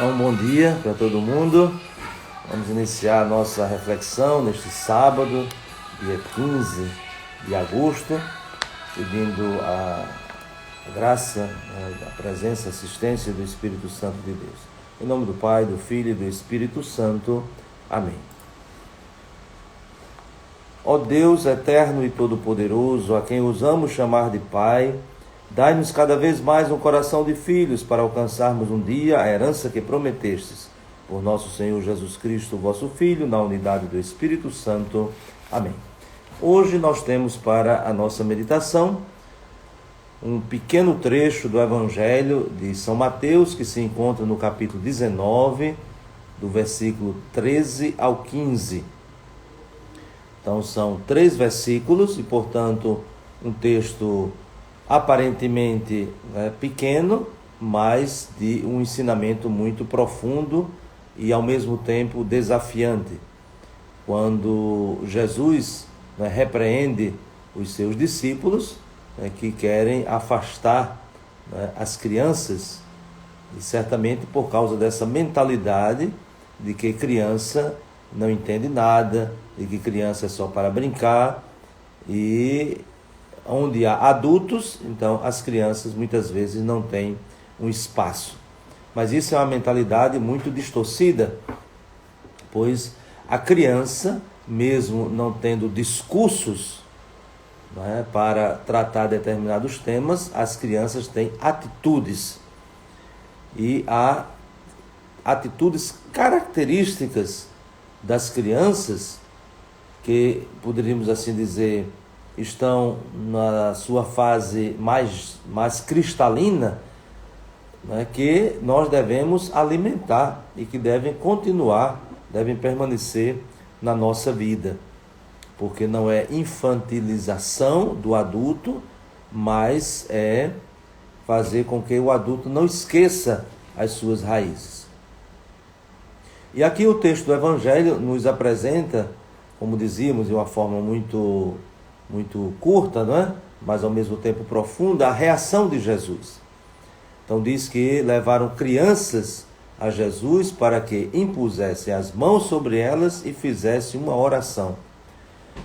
Então, bom dia para todo mundo. Vamos iniciar a nossa reflexão neste sábado, dia 15 de agosto, pedindo a graça, a presença, a assistência do Espírito Santo de Deus. Em nome do Pai, do Filho e do Espírito Santo. Amém. Ó Deus eterno e todo-poderoso, a quem ousamos chamar de Pai, dai-nos cada vez mais um coração de filhos para alcançarmos um dia a herança que prometestes. Por nosso Senhor Jesus Cristo, vosso Filho, na unidade do Espírito Santo. Amém. Hoje nós temos para a nossa meditação um pequeno trecho do Evangelho de São Mateus, que se encontra no capítulo 19, do versículo 13 ao 15. Então são 3 versículos e, portanto, um texto aparentemente pequeno, mas de um ensinamento muito profundo e ao mesmo tempo desafiante. Quando Jesus repreende os seus discípulos que querem afastar as crianças, e certamente por causa dessa mentalidade de que criança não entende nada, de que criança é só para brincar, e onde há adultos, então as crianças muitas vezes não têm um espaço. Mas isso é uma mentalidade muito distorcida, pois a criança, mesmo não tendo discursos para tratar determinados temas, as crianças têm atitudes. E há atitudes características das crianças que, poderíamos assim dizer, estão na sua fase mais cristalina, que nós devemos alimentar e que devem continuar, devem permanecer na nossa vida. Porque não é infantilização do adulto, mas é fazer com que o adulto não esqueça as suas raízes. E aqui o texto do Evangelho nos apresenta, como dizíamos, de uma forma muito curta, mas ao mesmo tempo profunda, a reação de Jesus. Então diz que levaram crianças a Jesus para que impusessem as mãos sobre elas e fizessem uma oração.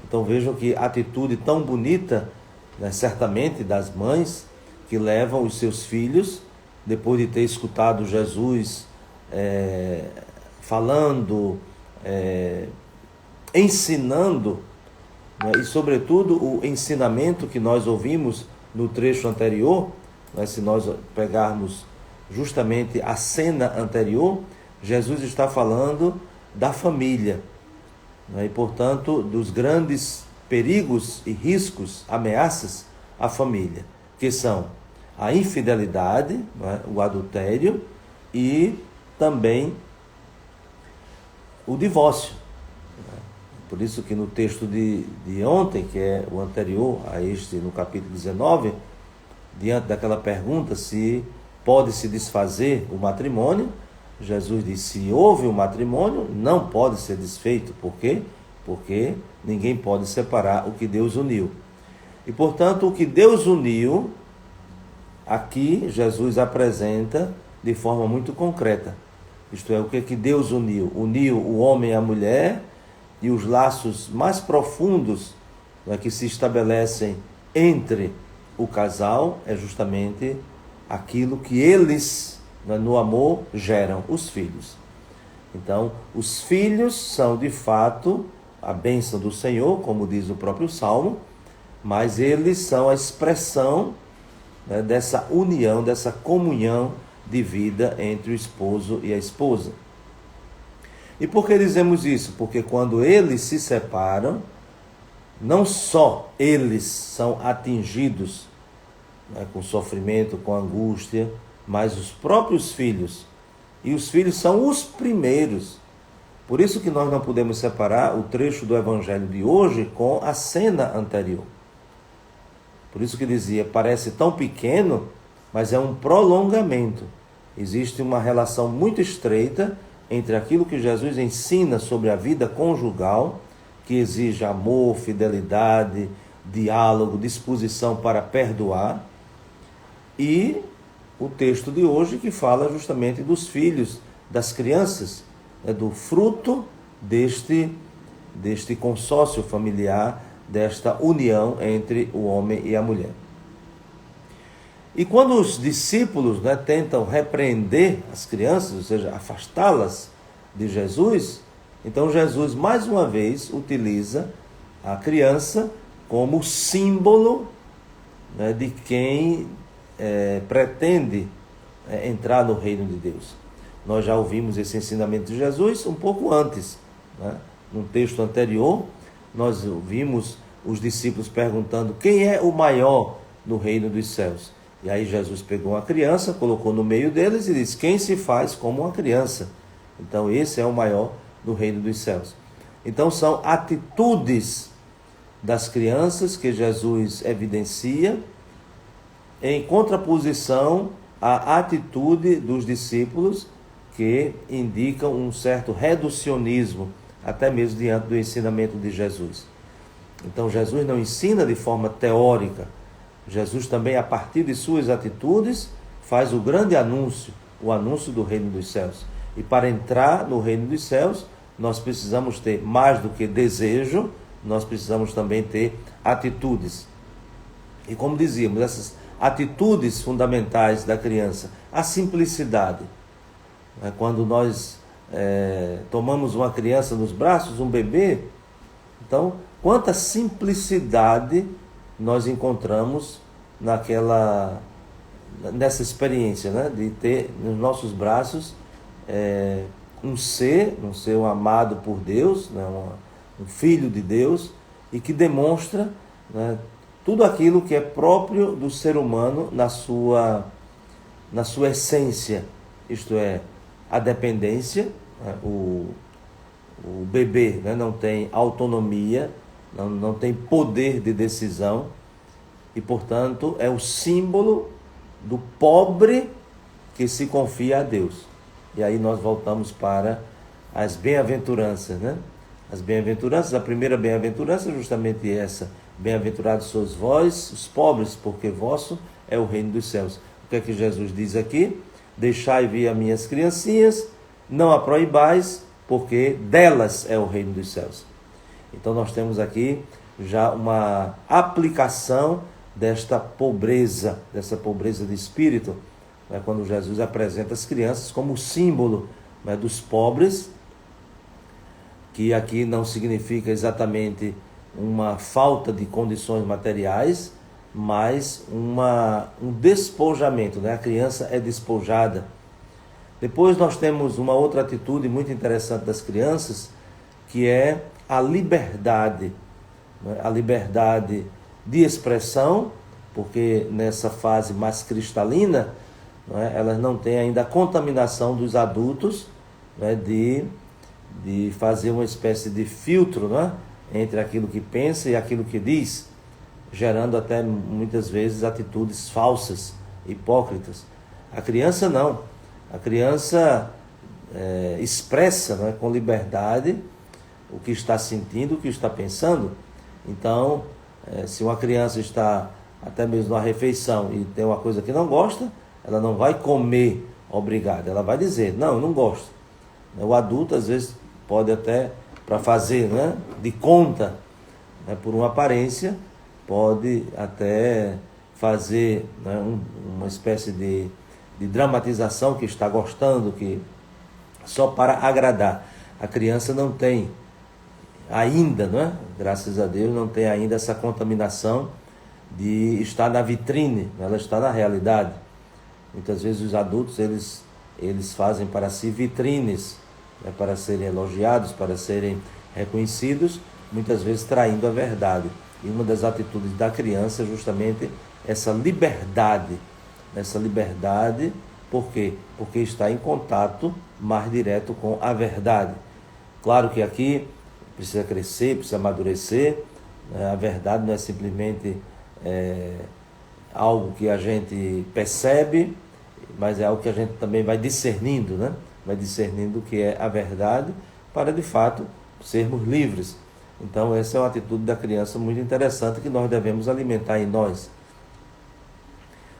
Então vejam que atitude tão bonita, certamente das mães, que levam os seus filhos, depois de ter escutado Jesus falando, ensinando, e sobretudo o ensinamento que nós ouvimos no trecho anterior, se nós pegarmos justamente a cena anterior, Jesus está falando da família, e portanto dos grandes perigos e riscos, ameaças à família, que são a infidelidade, o adultério e também o divórcio. Por isso que no texto de ontem, que é o anterior a este, no capítulo 19, diante daquela pergunta se pode se desfazer o matrimônio, Jesus disse: se houve um matrimônio, não pode ser desfeito. Por quê? Porque ninguém pode separar o que Deus uniu. E, portanto, o que Deus uniu, aqui Jesus apresenta de forma muito concreta. Isto é, o que Deus uniu? Uniu o homem e a mulher, e os laços mais profundos que se estabelecem entre o casal é justamente aquilo que eles, no amor, geram, os filhos. Então, os filhos são de fato a bênção do Senhor, como diz o próprio Salmo, mas eles são a expressão dessa união, dessa comunhão de vida entre o esposo e a esposa. E por que dizemos isso? Porque quando eles se separam, não só eles são atingidos com sofrimento, com angústia, mas os próprios filhos. E os filhos são os primeiros. Por isso que nós não podemos separar o trecho do Evangelho de hoje com a cena anterior. Por isso que dizia, parece tão pequeno, mas é um prolongamento. Existe uma relação muito estreita entre aquilo que Jesus ensina sobre a vida conjugal, que exige amor, fidelidade, diálogo, disposição para perdoar, e o texto de hoje que fala justamente dos filhos, das crianças, do fruto deste consórcio familiar, desta união entre o homem e a mulher. E quando os discípulos tentam repreender as crianças, ou seja, afastá-las de Jesus, então Jesus mais uma vez utiliza a criança como símbolo de quem pretende entrar no reino de Deus. Nós já ouvimos esse ensinamento de Jesus um pouco antes. Num texto anterior, nós ouvimos os discípulos perguntando quem é o maior no reino dos céus. E aí Jesus pegou uma criança, colocou no meio deles e disse: quem se faz como uma criança? Então esse é o maior no reino dos céus. Então são atitudes das crianças que Jesus evidencia em contraposição à atitude dos discípulos, que indicam um certo reducionismo, até mesmo diante do ensinamento de Jesus. Então Jesus não ensina de forma teórica. Jesus também, a partir de suas atitudes, faz o grande anúncio, o anúncio do reino dos céus. E para entrar no reino dos céus, nós precisamos ter mais do que desejo, nós precisamos também ter atitudes. E como dizíamos, essas atitudes fundamentais da criança, a simplicidade. Quando nós tomamos uma criança nos braços, um bebê, então, quanta simplicidade nós encontramos nessa experiência, de ter nos nossos braços um ser amado por Deus, um filho de Deus, e que demonstra tudo aquilo que é próprio do ser humano na sua essência, isto é, a dependência. O bebê não tem autonomia, não tem poder de decisão, e portanto é o símbolo do pobre que se confia a Deus. E aí nós voltamos para as bem-aventuranças, As bem-aventuranças, a primeira bem-aventurança é justamente essa: bem-aventurados sois vós, os pobres, porque vosso é o reino dos céus. O que é que Jesus diz aqui? Deixai vir as minhas criancinhas, não a proibais, porque delas é o reino dos céus. Então nós temos aqui já uma aplicação dessa pobreza de espírito, quando Jesus apresenta as crianças como símbolo dos pobres, que aqui não significa exatamente uma falta de condições materiais, mas um despojamento, A criança é despojada. Depois nós temos uma outra atitude muito interessante das crianças, que é a liberdade. A liberdade de expressão, porque nessa fase mais cristalina, elas não têm ainda a contaminação dos adultos, de fazer uma espécie de filtro, entre aquilo que pensa e aquilo que diz, gerando até muitas vezes atitudes falsas, hipócritas. A criança não. A criança expressa com liberdade o que está sentindo, o que está pensando. Então, se uma criança está até mesmo numa refeição e tem uma coisa que não gosta, ela não vai comer obrigada, ela vai dizer: não, eu não gosto. O adulto às vezes pode até, para fazer de conta, por uma aparência, pode até fazer uma espécie de dramatização, que está gostando, que só para agradar. A criança não tem ainda, graças a Deus, não tem ainda essa contaminação de estar na vitrine, ela está na realidade. Muitas vezes os adultos, eles fazem para si vitrines, para serem elogiados, para serem reconhecidos, muitas vezes traindo a verdade. E uma das atitudes da criança é justamente essa liberdade. Essa liberdade, por quê? Porque está em contato mais direto com a verdade. Claro que aqui precisa crescer, precisa amadurecer. A verdade não é simplesmente algo que a gente percebe, mas é algo que a gente também vai discernindo, Vai discernindo o que é a verdade, para de fato sermos livres. Então essa é uma atitude da criança muito interessante, que nós devemos alimentar em nós.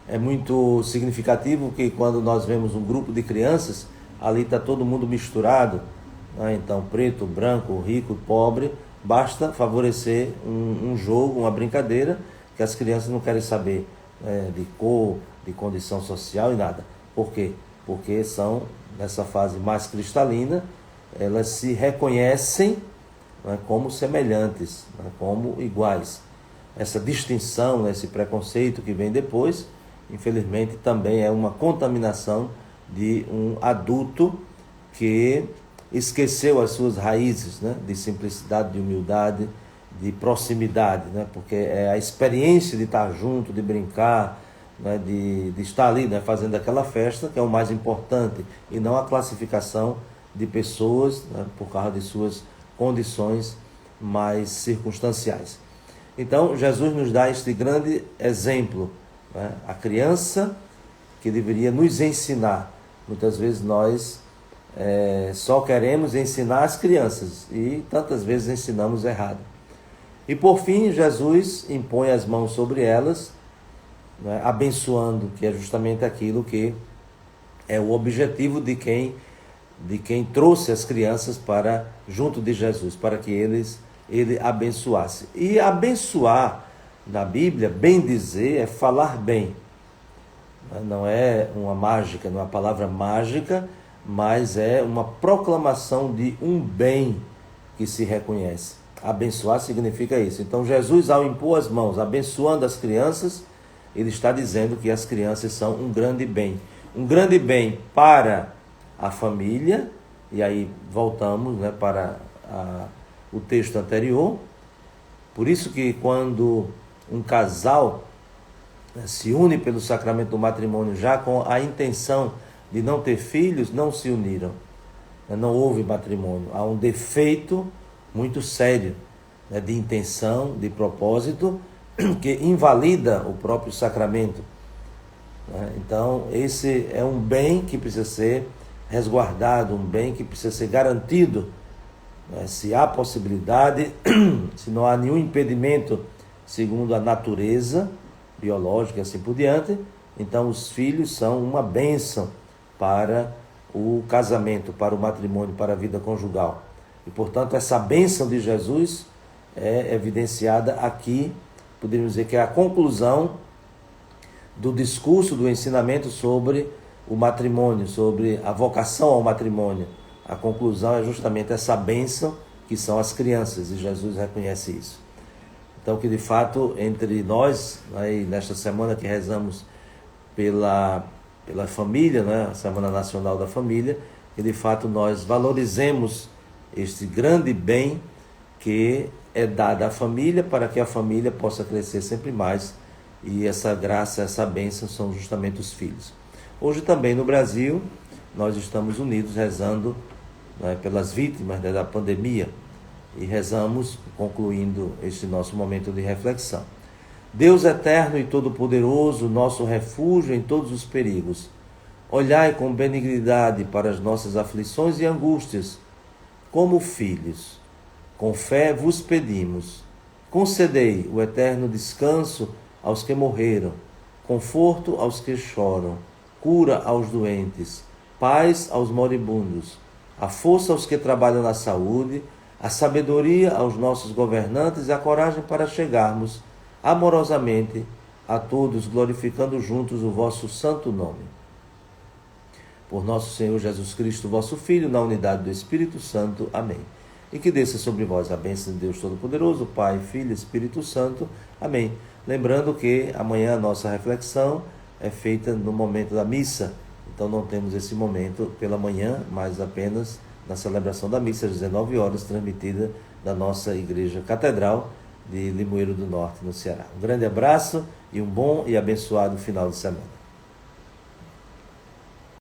É muito significativo que quando nós vemos um grupo de crianças, ali está todo mundo misturado, né? Então preto, branco, rico, pobre, basta favorecer um jogo, uma brincadeira, que as crianças não querem saber de cor, de condição social e nada. Por quê? Porque são, nessa fase mais cristalina, elas se reconhecem, né, como semelhantes, né, como iguais. Essa distinção, né, esse preconceito que vem depois, infelizmente também é uma contaminação de um adulto que esqueceu as suas raízes, né, de simplicidade, de humildade, de proximidade, né, porque é a experiência de estar junto, de brincar, né, de estar ali, né, fazendo aquela festa, que é o mais importante, e não a classificação de pessoas, né, por causa de suas condições mais circunstanciais. Então, Jesus nos dá este grande exemplo, né, a criança que deveria nos ensinar. Muitas vezes nós só queremos ensinar as crianças e tantas vezes ensinamos errado. E por fim, Jesus impõe as mãos sobre elas, né, abençoando, que é justamente aquilo que é o objetivo de quem trouxe as crianças para junto de Jesus, para que ele abençoasse. E abençoar na Bíblia, bem dizer, é falar bem. Não é uma mágica, não é uma palavra mágica, mas é uma proclamação de um bem que se reconhece. Abençoar significa isso. Então Jesus, ao impor as mãos, abençoando as crianças, ele está dizendo que as crianças são um grande bem. Um grande bem para a família, e aí voltamos, né, para o texto anterior. Por isso que quando um casal se une pelo sacramento do matrimônio já com a intenção de não ter filhos, não se uniram. Não houve matrimônio. Há um defeito muito sério, né, de intenção, de propósito, que invalida o próprio sacramento. Então, esse é um bem que precisa ser resguardado, um bem que precisa ser garantido. Se há possibilidade, se não há nenhum impedimento segundo a natureza biológica e assim por diante, então os filhos são uma bênção para o casamento, para o matrimônio, para a vida conjugal. E, portanto, essa bênção de Jesus é evidenciada aqui, poderíamos dizer que é a conclusão do discurso, do ensinamento sobre o matrimônio, sobre a vocação ao matrimônio. A conclusão é justamente essa bênção que são as crianças, e Jesus reconhece isso. Então, que de fato, entre nós, né, nesta semana que rezamos pela família, né, a Semana Nacional da Família, que de fato nós valorizemos este grande bem que é dado à família, para que a família possa crescer sempre mais, e essa graça, essa bênção são justamente os filhos. Hoje também no Brasil, nós estamos unidos rezando, né, pelas vítimas, né, da pandemia, e rezamos, concluindo este nosso momento de reflexão. Deus eterno e todo-poderoso, nosso refúgio em todos os perigos, olhai com benignidade para as nossas aflições e angústias, como filhos. Com fé vos pedimos, concedei o eterno descanso aos que morreram, conforto aos que choram, cura aos doentes, paz aos moribundos, a força aos que trabalham na saúde, a sabedoria aos nossos governantes e a coragem para chegarmos amorosamente a todos, glorificando juntos o vosso santo nome. Por nosso Senhor Jesus Cristo, vosso Filho, na unidade do Espírito Santo. Amém. E que desça sobre vós a bênção de Deus Todo-Poderoso, Pai, Filho e Espírito Santo. Amém. Lembrando que amanhã a nossa reflexão é feita no momento da missa. Então não temos esse momento pela manhã, mas apenas na celebração da missa às 19 horas, transmitida da nossa Igreja Catedral de Limoeiro do Norte, no Ceará. Um grande abraço e um bom e abençoado final de semana.